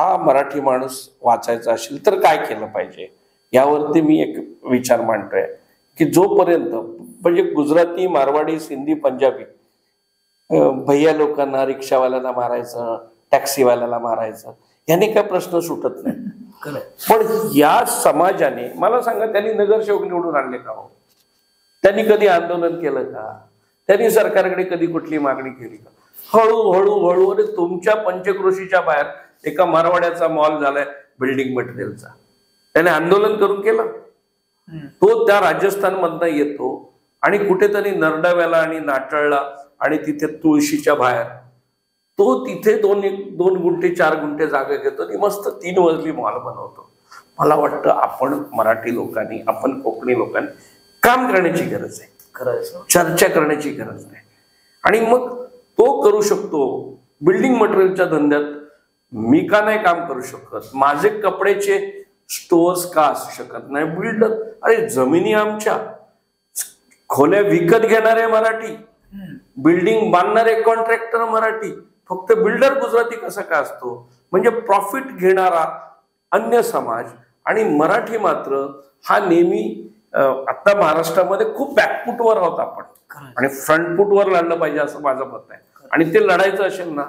हा मराठी माणूस वाचायचा असेल तर काय केलं पाहिजे यावरती मी एक विचार मांडतोय की जोपर्यंत म्हणजे गुजराती, मारवाडी, सिंधी, पंजाबी भैया लोकांना, रिक्षावाल्यांना मारायचं, टॅक्सीवाल्याला मारायचं, याने काय प्रश्न सुटत नाही. पण या समाजाने मला सांगा, त्यांनी नगरसेवक निवडून आणले का हो? त्यांनी कधी आंदोलन केलं का? त्यांनी सरकारकडे कधी कुठली मागणी केली का? हळूहळू हळू अरे तुमच्या पंचक्रोशीच्या बाहेर एका मारवाड्याचा मॉल झालाय बिल्डिंग मटेरियलचा, त्याने आंदोलन करून केलं. तो त्या राजस्थान मधनं येतो आणि कुठेतरी नरडाव्याला आणि नाटळला आणि तिथे तुळशीच्या बाहेर तो तिथे 2 गुंठे 4 गुंठे जागा घेतो आणि मस्त 3 मजली मॉल बनवतो. मला वाटतं आपण मराठी लोकांनी, आपण कोकणी लोकांनी काम करण्याची गरज आहे, चर्चा करण्याची गरज नाही. आणि मग तो करू शकतो. बिल्डिंग मटेरियलच्या धंद्यात मी का नाही काम करू शकत? माझे कपड्याचे स्टोअर्स का असू शकत नाही? बिल्डर, अरे जमिनी आमच्या, खोल्या विकत घेणारे मराठी, बिल्डिंग बांधणारे कॉन्ट्रॅक्टर मराठी, फक्त बिल्डर गुजराती कसा का असतो? म्हणजे प्रॉफिट घेणारा अन्य समाज आणि मराठी मात्र हा नेहमी आता महाराष्ट्रामध्ये खूप बॅकफुटवर आहोत आपण, आणि फ्रंटफुटवर लढलं पाहिजे असं माझं मत आहे. आणि ते लढायचं असेल ना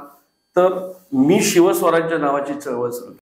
तर मी शिवस्वराज्य नावाची चळवळ सुरू